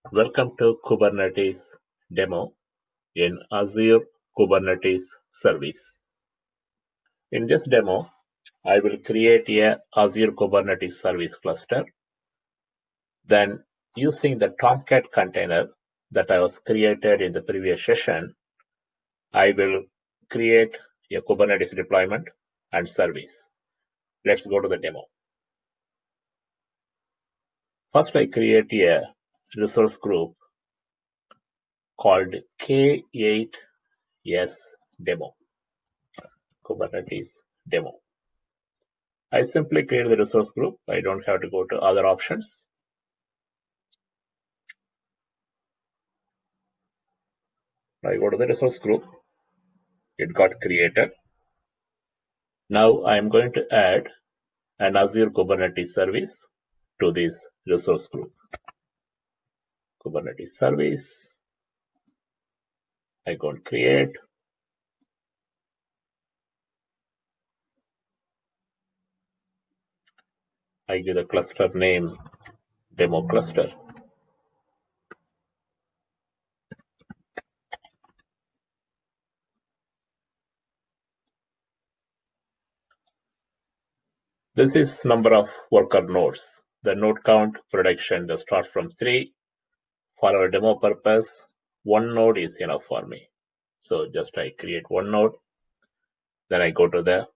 Welcome to Kubernetes demo in Azure Kubernetes service. In this demo, I will create a Azure Kubernetes service cluster. Then using the Tomcat container that I was created in the previous session, I will create a Kubernetes deployment and service. Let's go to the demo. First, I create a resource group called K8S demo, Kubernetes demo. I simply create the resource group. I don't have to go to other options. I go to the resource group. It got created. Now I'm going to add an Azure Kubernetes service to this resource group. Kubernetes service. I go and create. I give the cluster name demo cluster. This is number of worker nodes. The node count prediction does start from 3. For our demo purpose, 1 node is enough for me. So just I create 1 node. Then I go to the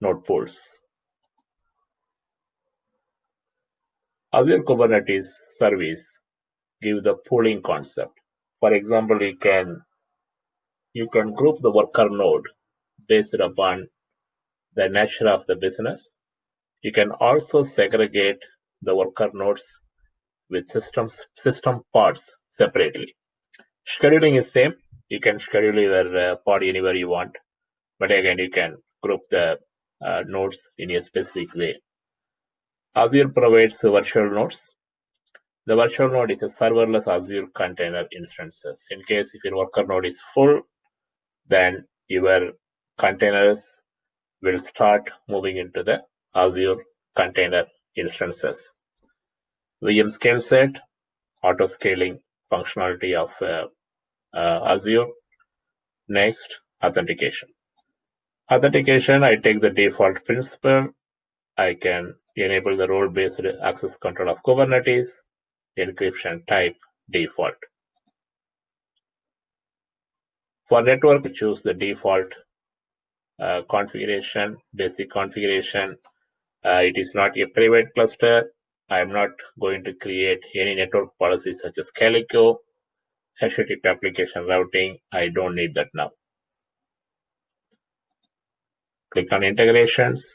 node pools. Azure Kubernetes service give the pooling concept. For example, you can group the worker node based upon the nature of the business. You can also segregate the worker nodes with system pods separately. Scheduling is same. You can schedule your pod anywhere you want, but again, you can group the nodes in a specific way. Azure provides virtual nodes. The virtual node is a serverless Azure container instances. In case if your worker node is full, then your containers will start moving into the Azure container instances. VM scale set, auto scaling functionality of Azure. Next, authentication. Authentication, I take the default principle. I can enable the role-based access control of Kubernetes, encryption type default. For network, I choose the default configuration, basic configuration. It is not a private cluster. I am not going to create any network policies such as Calico, HTTP application routing. I don't need that now. Click on integrations.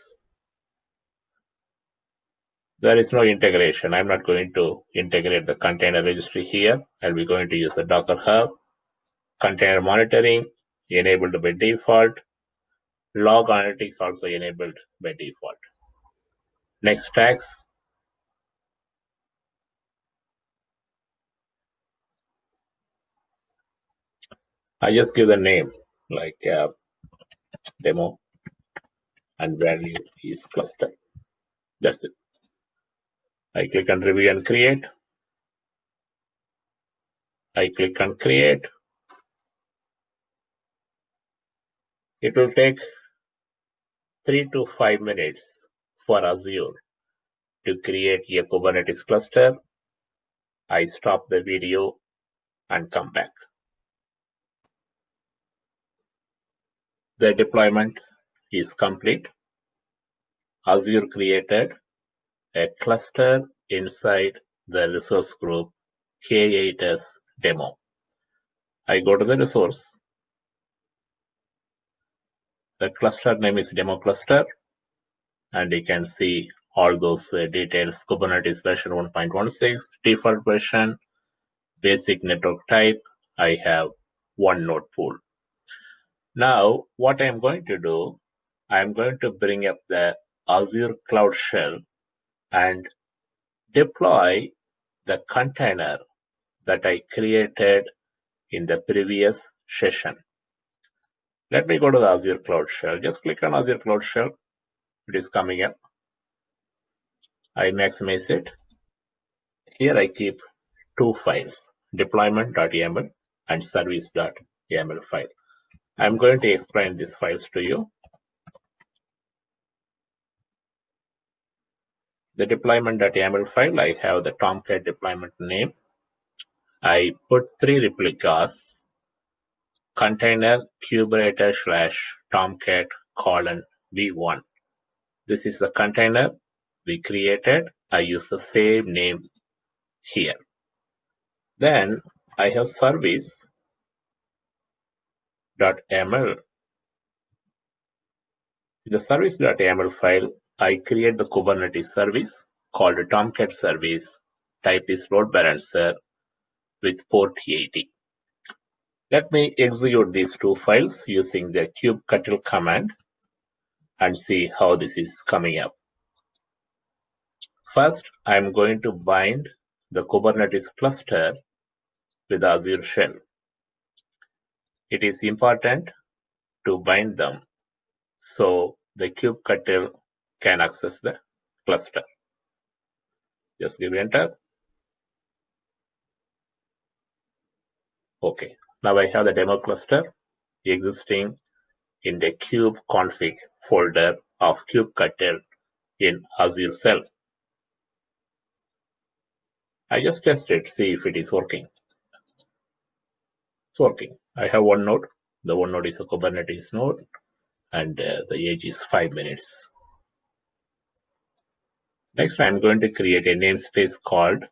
There is no integration. I'm not going to integrate the container registry here. I'll be going to use the Docker Hub. Container monitoring enabled by default. Log analytics also enabled by default. Next tags. I just give the name like demo and value is cluster. That's it. I click on review and create. I click on create. It will take 3 to 5 minutes for Azure to create a Kubernetes cluster. I stop the video and come back. The deployment is complete. Azure created a cluster inside the resource group K8S demo. I go to the resource. The cluster name is demo cluster, and you can see all those details. Kubernetes version 1.16, default version, basic network type. I have 1 node pool. Now, what I'm going to do, I'm going to bring up the Azure Cloud Shell and deploy the container that I created in the previous session. Let me go to the Azure Cloud Shell. Just click on Azure Cloud Shell. It is coming up. I maximize it. Here I keep two files, deployment.yaml and service.yaml file. I'm going to explain these files to you. The deployment.yaml file, I have the Tomcat deployment name. I put three replicas, container Kubernetes / Tomcat :v1. This is the container we created. I use the same name here. Then I have service.yaml. In the service.yaml file, I create the Kubernetes service called Tomcat service. Type is load balancer with port 80. Let me execute these two files using the kubectl command and see how this is coming up. First, I'm going to bind the Kubernetes cluster with Azure shell. It is important to bind them so the kubectl can access the cluster. Just give enter. Okay, now I have the demo cluster existing in the kubeconfig folder of kubectl in Azure shell. I just test it, see if it is working. It's working. I have one node. The one node is a Kubernetes node, and the age is 5 minutes. Next, I'm going to create a namespace called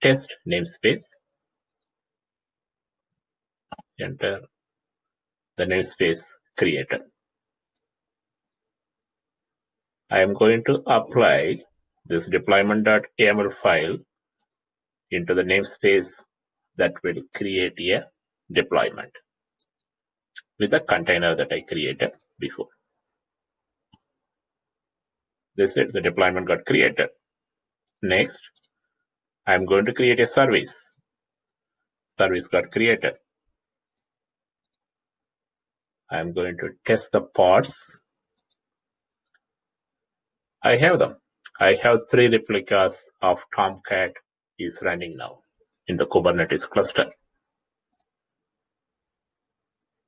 test namespace. Enter the namespace created. I am going to apply this deployment.yaml file into the namespace that will create a deployment with the container that I created before. This is the deployment got created. Next, I'm going to create a service. Service got created. I'm going to test the pods. I have them. I have three replicas of Tomcat is running now in the Kubernetes cluster.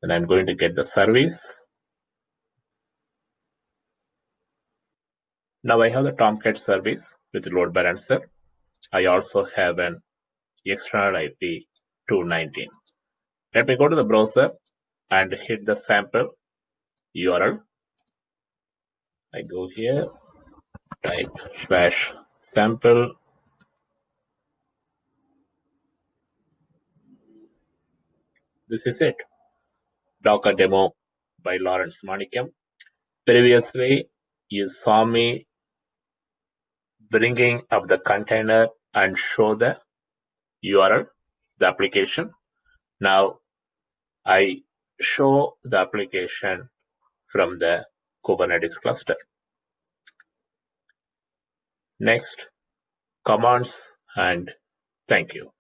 And I'm going to get the service. Now I have the Tomcat service with load balancer. I also have an external IP 219. Let me go to the browser and hit the sample URL. I go here, type /sample. This is it. Docker demo by Lawrence Manikam. Previously, you saw me bringing up the container and show the URL, the application. Now I show the application from the Kubernetes cluster. Next, commands, and thank you.